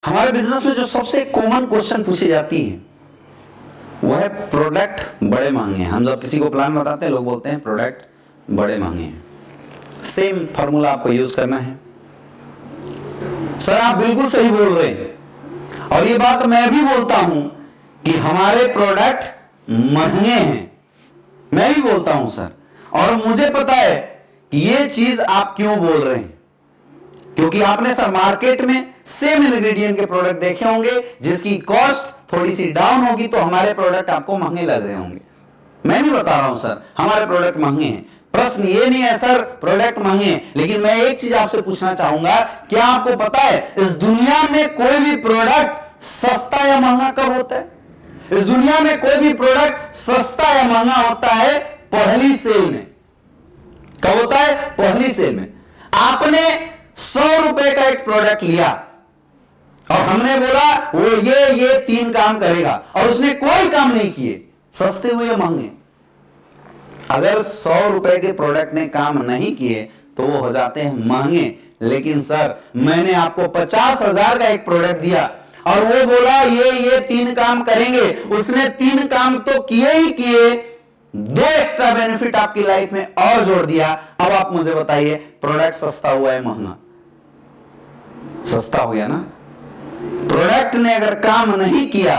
हमारे बिजनेस में जो सबसे कॉमन क्वेश्चन पूछी जाती है वो है प्रोडक्ट बड़े महंगे हैं। हम जब किसी को प्लान बताते हैं लोग बोलते हैं प्रोडक्ट बड़े महंगे हैं। सेम फॉर्मूला आपको यूज करना है। सर आप बिल्कुल सही बोल रहे हैं और ये बात मैं भी बोलता हूं कि हमारे प्रोडक्ट महंगे हैं। मैं भी बोलता हूं सर, और मुझे पता है कि ये चीज आप क्यों बोल रहे हैं, क्योंकि आपने सर मार्केट में सेम इंग्रेडिएंट के प्रोडक्ट देखे होंगे जिसकी कॉस्ट थोड़ी सी डाउन होगी तो हमारे प्रोडक्ट आपको महंगे लग रहे होंगे। मैं भी बता रहा हूं सर हमारे प्रोडक्ट महंगे हैं। प्रश्न ये नहीं है सर प्रोडक्ट महंगे हैं, लेकिन मैं एक चीज आपसे पूछना चाहूंगा, क्या आपको पता है इस दुनिया में कोई भी प्रोडक्ट सस्ता या महंगा कब होता है? इस दुनिया में कोई भी प्रोडक्ट सस्ता या महंगा होता है पहली सेल में। कब होता है? पहली सेल में। आपने 100 रुपए का एक प्रोडक्ट लिया और हमने बोला वो ये 3 काम करेगा और उसने कोई काम नहीं किए, सस्ते हुए या महंगे? अगर 100 रुपए के प्रोडक्ट ने काम नहीं किए तो वो हो जाते हैं महंगे। लेकिन सर मैंने आपको 50,000 का एक प्रोडक्ट दिया और वो बोला ये 3 काम करेंगे, उसने 3 काम तो किए ही किए, 2 एक्स्ट्रा बेनिफिट आपकी लाइफ में और जोड़ दिया। अब आप मुझे बताइए प्रोडक्ट सस्ता हुआ है महंगा? सस्ता हो गया ना। प्रोडक्ट ने अगर काम नहीं किया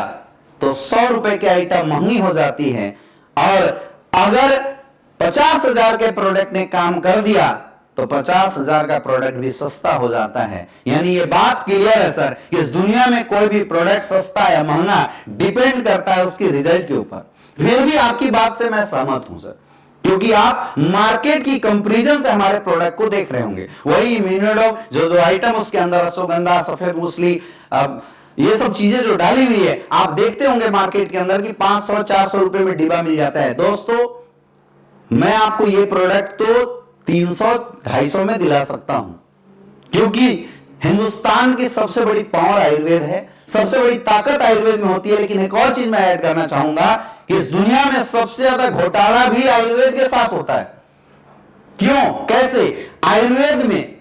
तो 100 रुपए की आइटम महंगी हो जाती है, और अगर 50,000 के प्रोडक्ट ने काम कर दिया तो 50,000 का प्रोडक्ट भी सस्ता हो जाता है। यानी ये बात क्लियर है सर कि इस दुनिया में कोई भी प्रोडक्ट सस्ता या महंगा डिपेंड करता है उसकी रिजल्ट के ऊपर। फिर भी आपकी बात से मैं सहमत हूं सर, क्योंकि आप मार्केट की कंपैरिजन से हमारे प्रोडक्ट को देख रहे होंगे। वही इम्यूनोडॉग जो आइटम उसके अंदर अश्वगंधा, सफेद मूसली, ये सब चीजें जो डाली हुई है आप देखते होंगे मार्केट के अंदर कि 500-400 रुपए में डिब्बा मिल जाता है। दोस्तों मैं आपको ये प्रोडक्ट तो 300-250 में दिला सकता हूं, क्योंकि हिंदुस्तान की सबसे बड़ी पावर आयुर्वेद है, सबसे बड़ी ताकत आयुर्वेद में होती है। लेकिन एक और चीज मैं ऐड करना चाहूंगा कि इस दुनिया में सबसे ज्यादा घोटाला भी आयुर्वेद के साथ होता है। क्यों? कैसे? आयुर्वेद में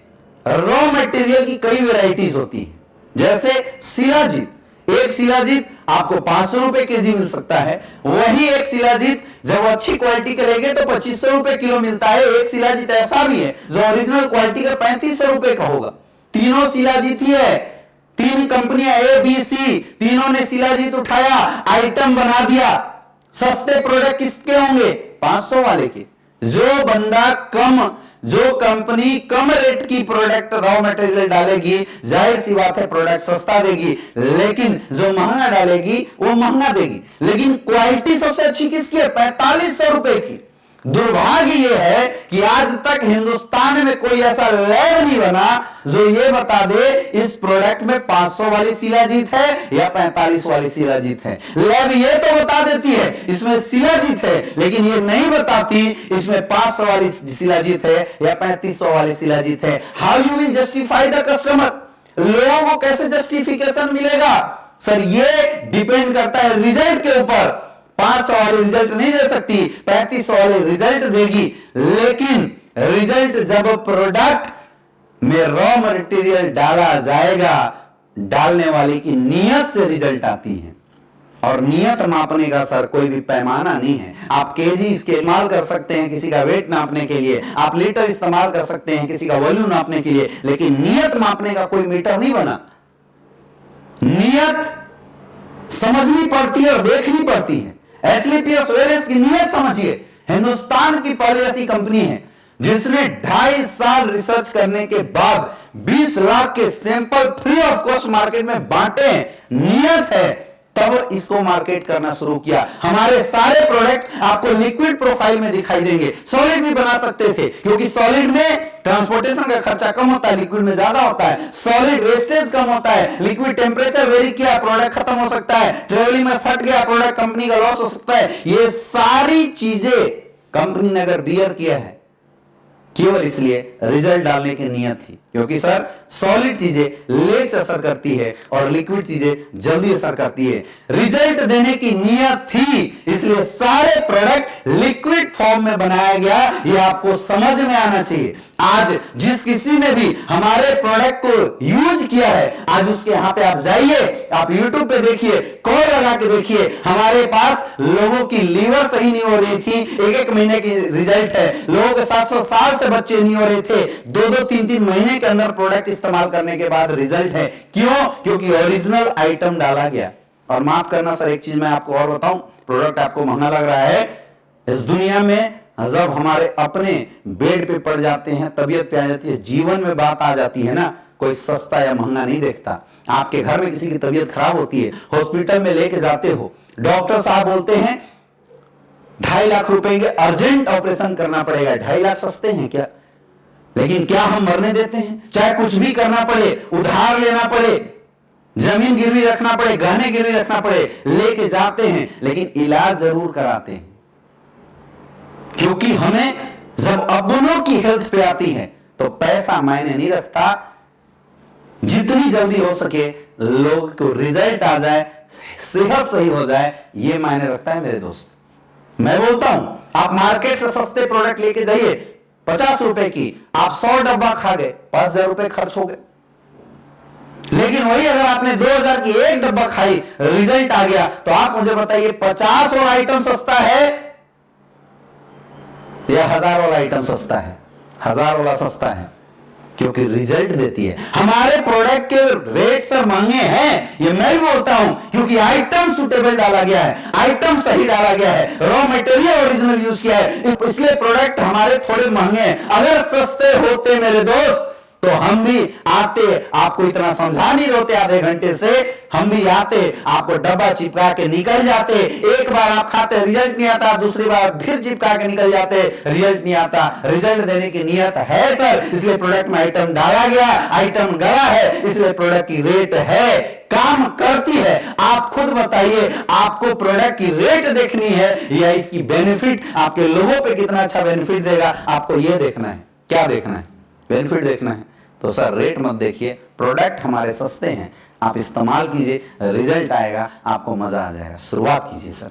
रॉ मटेरियल की कई वेराइटीज होती है, जैसे शिलाजीत। एक शिलाजीत आपको 500 रुपए केजी मिल सकता है, वही एक शिलाजीत जब अच्छी क्वालिटी करेंगे तो 2500 रुपए किलो मिलता है। एक शिलाजीत ऐसा भी है जो ओरिजिनल क्वालिटी का 3500 रुपए का होगा। तीनों शिलाजीत ही है। 3 कंपनियां ए बी सी, तीनों ने शिलाजीत उठाया, आइटम बना दिया। सस्ते प्रोडक्ट किसके होंगे? 500 वाले के। जो कंपनी कम रेट की प्रोडक्ट रॉ मटेरियल डालेगी, जाहिर सी बात है प्रोडक्ट सस्ता देगी, लेकिन जो महंगा डालेगी वो महंगा देगी। लेकिन क्वालिटी सबसे अच्छी किसकी है? 4500 रुपए की। दुर्भाग्य यह है कि आज तक हिंदुस्तान में कोई ऐसा लैब नहीं बना जो ये बता दे इस प्रोडक्ट में 500 वाली शिलाजीत है या 45 वाली शिलाजीत है। लैब ये तो बता देती है इसमें शिलाजीत है, लेकिन ये नहीं बताती इसमें 500 वाली शिलाजीत है या 3500 वाली शिलाजीत है। How you will justify the customer? लोगों को कैसे जस्टिफिकेशन मिलेगा? सर ये डिपेंड करता है रिजल्ट के ऊपर। 500 वाली रिजल्ट नहीं दे सकती, 3500 वाली रिजल्ट देगी। लेकिन रिजल्ट जब प्रोडक्ट में रॉ मटेरियल डाला जाएगा, डालने वाले की नियत से रिजल्ट आती है। और नियत मापने का सर कोई भी पैमाना नहीं है। आप केजी इस्तेमाल कर सकते हैं किसी का वेट नापने के लिए, आप लीटर इस्तेमाल कर सकते हैं किसी का वॉल्यूम नापने के लिए, लेकिन नियत मापने का कोई मीटर नहीं बना। नियत समझनी पड़ती है और देखनी पड़ती है। एसलीपीएस वेरेस की नियत समझिए। हिंदुस्तान की पहली ऐसी कंपनी है जिसने 2.5 साल रिसर्च करने के बाद 20 लाख के sample free of cost market में बांटे हैं। नियत है तब इसको मार्केट करना शुरू किया। हमारे सारे प्रोडक्ट आपको लिक्विड प्रोफाइल में दिखाई देंगे। सॉलिड भी बना सकते थे, क्योंकि सॉलिड में ट्रांसपोर्टेशन का खर्चा कम होता है, लिक्विड में ज्यादा होता है। सॉलिड वेस्टेज कम होता है, लिक्विड टेम्परेचर वेरी किया प्रोडक्ट खत्म हो सकता है, ट्रेवलिंग में फट गया प्रोडक्ट कंपनी का लॉस हो सकता है। ये सारी चीजें कंपनी ने अगर बियर किया है केवल इसलिए रिजल्ट डालने की नियत थी। क्योंकि सर सॉलिड चीजें लेट से असर करती है और लिक्विड चीजें जल्दी असर करती है। रिजल्ट देने की नियत थी, इसलिए सारे प्रोडक्ट लिक्विड फॉर्म में बनाया गया। ये आपको समझ में आना चाहिए। आज जिस किसी ने भी हमारे प्रोडक्ट को यूज किया है, आज उसके यहां पे आप जाइए, आप यूट्यूब पे देखिए, कॉल लगा के देखिए, हमारे पास लोगों की लीवर सही नहीं हो रही थी, 1-1 महीने की रिजल्ट है। लोगों के 7-7 साल से बच्चे नहीं हो रहे थे, 2-2, 3-3 महीने के अंदर प्रोडक्ट इस्तेमाल करने के बाद रिजल्ट है। क्यों? क्योंकि ओरिजिनल आइटम डाला गया। और माफ करना सर, एक चीज मैं आपको और बताऊं, प्रोडक्ट आपको महंगा लग रहा है, इस दुनिया में जब हमारे अपने बेड पे पड़ जाते हैं, तबीयत पे आ जाती है, जीवन में बात आ जाती है ना, कोई सस्ता या महंगा नहीं देखता। आपके घर में किसी की तबीयत खराब होती है, हॉस्पिटल में लेके जाते हो, डॉक्टर साहब बोलते हैं 2.5 लाख रुपए के अर्जेंट ऑपरेशन करना पड़ेगा। 2.5 लाख सस्ते हैं क्या? लेकिन क्या हम मरने देते हैं? चाहे कुछ भी करना पड़े, उधार लेना पड़े, जमीन गिरवी रखना पड़े, गहने गिरवी रखना पड़े, लेके जाते हैं, लेकिन इलाज जरूर कराते हैं। क्योंकि हमें जब अपनों की हेल्थ पे आती है तो पैसा मायने नहीं रखता, जितनी जल्दी हो सके लोग को रिजल्ट आ जाए, सेहत सही हो जाए, ये मायने रखता है मेरे दोस्त। मैं बोलता हूं, आप मार्केट से सस्ते प्रोडक्ट लेके जाइए, 50 रुपए की, आप 100 डब्बा खा गए, 5,000 रुपए खर्च हो गए। लेकिन वही अगर आपने 2,000 की एक डब्बा खाई, रिजल्ट आ गया, तो आप मुझे बताइए 50 वाला आइटम सस्ता है या 1000 वाला आइटम सस्ता है? 1000 वाला सस्ता है, क्योंकि रिजल्ट देती है। हमारे प्रोडक्ट के रेट सर महंगे हैं, ये मैं भी बोलता हूं, क्योंकि आइटम सुटेबल डाला गया है, आइटम सही डाला गया है, रॉ मटेरियल ओरिजिनल यूज किया है, इसलिए प्रोडक्ट हमारे थोड़े महंगे हैं। अगर सस्ते होते मेरे दोस्त तो हम भी आते, आपको इतना समझा नहीं होते आधे घंटे से, हम भी आते, आपको डब्बा चिपका के निकल जाते। एक बार आप खाते, रिजल्ट नहीं आता, दूसरी बार फिर चिपका के निकल जाते, रिजल्ट नहीं आता। रिजल्ट देने की नियत है सर, इसलिए प्रोडक्ट में आइटम डाला गया, आइटम गया है, इसलिए प्रोडक्ट की रेट है, काम करती है। आप खुद बताइए, आपको प्रोडक्ट की रेट देखनी है या इसकी बेनिफिट, आपके लोगों पे कितना अच्छा बेनिफिट देगा, आपको यह देखना है। क्या देखना है? बेनिफिट देखना है। तो सर रेट मत देखिए, प्रोडक्ट हमारे सस्ते हैं, आप इस्तेमाल कीजिए, रिजल्ट आएगा, आपको मजा आ जाएगा। शुरुआत कीजिए सर।